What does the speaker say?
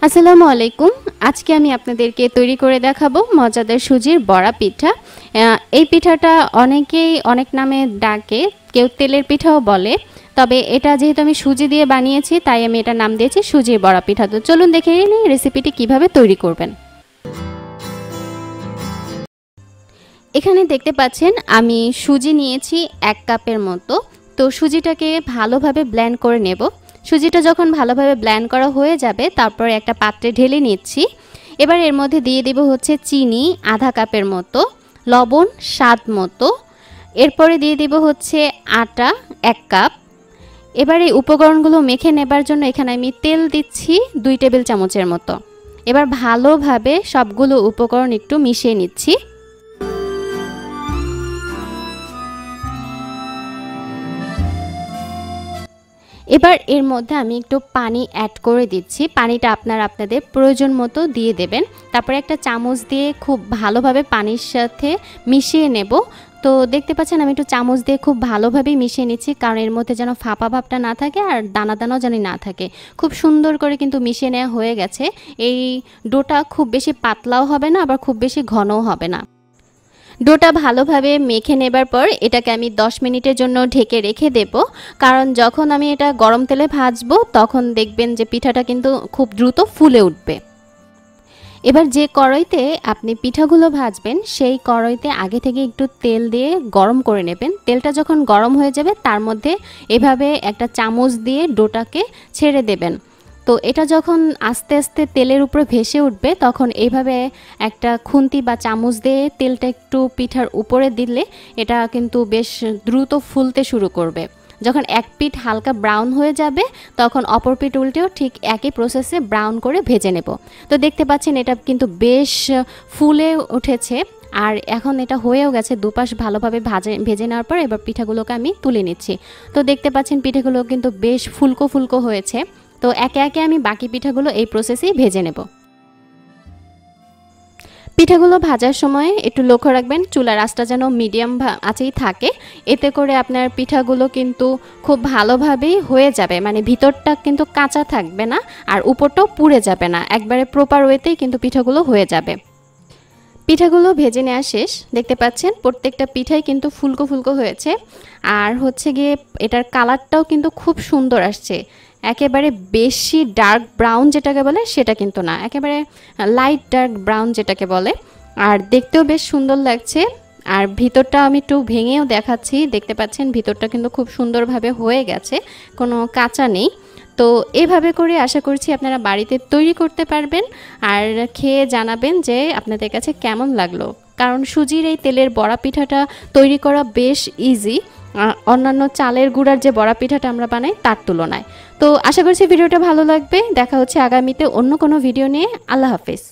আসসালামু আলাইকুম। আজকে আমি আপনাদেরকে তৈরি করে দেখাবো মজাদার সুজির বড়া পিঠা। এই পিঠাটা অনেকেই অনেক নামে ডাকে, কেউ তেলের পিঠাও বলে। তবে এটা যেহেতু আমি সুজি দিয়ে বানিয়েছি তাই আমি এটার নাম দিয়েছি সুজির বড়া পিঠা। তো চলুন দেখে নিই রেসিপিটি কিভাবে তৈরি করবেন। এখানে দেখতে পাচ্ছেন আমি সুজি নিয়েছি 1 কাপের মতো। তো সুজিটাকে ভালোভাবে ব্লেন্ড করে নেব। সুজিটা যখন ভালোভাবে ব্লেন্ড করা হয়ে যাবে তারপর একটা পাত্রে ঢেলে নিচ্ছি। এবার এর মধ্যে দিয়ে দেব হচ্ছে চিনি আধা কাপের মতো, লবণ স্বাদ মতো, এরপরে দিয়ে দেব হচ্ছে আটা 1 কাপ। এবার এই উপকরণগুলো মেখে নেবার জন্য এখানে আমি তেল দিচ্ছি 2 টেবিল চামচের মতো। এবার ভালোভাবে সবগুলো উপকরণ একটু মিশিয়ে নিচ্ছি। এবার এর মধ্যে আমি একটু পানি অ্যাড করে দিচ্ছি। পানিটা আপনাদের প্রয়োজন মতো দিয়ে দেবেন। তারপরে একটা চামচ দিয়ে খুব ভালোভাবে পানির সাথে মিশিয়ে নেব। তো দেখতে পাচ্ছেন আমি একটু চামচ দিয়ে খুব ভালোভাবে মিশিয়ে নিচ্ছি, কারণ এর মধ্যে যেন ফাঁপা ভাবটা না থাকে আর দানা দানাও যেন না থাকে। খুব সুন্দর করে কিন্তু মিশিয়ে নেওয়া হয়ে গেছে। এই ডোটা খুব বেশি পাতলাও হবে না, আবার খুব বেশি ঘনও হবে না। ডোটা ভালোভাবে মেখে নেবার পর এটাকে আমি 10 মিনিটের জন্য ঢেকে রেখে দেব, কারণ যখন আমি এটা গরম তেলে ভাজবো তখন দেখবেন যে পিঠাটা কিন্তু খুব দ্রুত ফুলে উঠবে। এবার যে কড়াইতে আপনি পিঠাগুলো ভাজবেন সেই কড়াইতে আগে থেকে একটু তেল দিয়ে গরম করে নেবেন। তেলটা যখন গরম হয়ে যাবে তার মধ্যে এভাবে একটা চামচ দিয়ে ডোটাকে ছেড়ে দেবেন। তো এটা যখন আস্তে আস্তে তেলের উপরে ভেসে উঠবে তখন এইভাবে একটা খুন্তি বা চামচ দিয়ে তেলটা একটু পিঠার উপরে দিলে এটা কিন্তু বেশ দ্রুত ফুলতে শুরু করবে। যখন এক পিঠ হালকা ব্রাউন হয়ে যাবে তখন অপর পিঠ উল্টেও ঠিক একই প্রসেসে ব্রাউন করে ভেজে নেব। তো দেখতে পাচ্ছেন এটা কিন্তু বেশ ফুলে উঠেছে আর এখন এটা হয়েও গেছে। দুপাশ ভালোভাবে ভেজে নেওয়ার পর এবার পিঠাগুলোকে আমি তুলে নিচ্ছি। তো দেখতে পাচ্ছেন পিঠাগুলো কিন্তু বেশ ফুলকো ফুলকো হয়েছে। তো একে একে আমি বাকি পিঠাগুলো এই প্রসেসেই ভেজে নেব। পিঠাগুলো ভাজার সময় একটু লক্ষ্য রাখবেন চুলার আঁচটা যেন মিডিয়াম আঁচেই থাকে। এতে করে আপনার পিঠাগুলো কিন্তু খুব ভালোভাবেই হয়ে যাবে, মানে ভিতরটা কিন্তু কাঁচা থাকবে না আর উপরটাও পুড়ে যাবে না, একবারে প্রপার ওয়েতেই কিন্তু পিঠাগুলো হয়ে যাবে। পিঠাগুলো ভেজে নেওয়া শেষ। দেখতে পাচ্ছেন প্রত্যেকটা পিঠাই কিন্তু ফুলকো ফুলকো হয়েছে আর হচ্ছে গিয়ে এটার কালারটাও কিন্তু খুব সুন্দর আসছে। একেবারে বেশি ডার্ক ব্রাউন যেটাকে বলে সেটা কিন্তু না, একেবারে লাইট ডার্ক ব্রাউন যেটাকে বলে। আর দেখতেও বেশ সুন্দর লাগছে। আর ভিতরটা আমি একটু ভেঙেও দেখাচ্ছি। দেখতে পাচ্ছেন ভিতরটা কিন্তু খুব সুন্দরভাবে হয়ে গেছে, কোনো কাঁচা নেই। তো এভাবে করে আশা করছি আপনারা বাড়িতে তৈরি করতে পারবেন আর খেয়ে জানাবেন যে আপনাদের কাছে কেমন লাগলো। কারণ সুজির এই তেলের বড়া পিঠাটা তৈরি করা বেশ ইজি, অন্যান্য চালের গুঁড়ার যে বড়া পিঠাটা আমরা বানাই তার তুলনায়। তো আশা করছি ভিডিওটা ভালো লাগবে। দেখা হচ্ছে আগামীতে অন্য কোনো ভিডিও নিয়ে। আল্লাহ হাফেজ।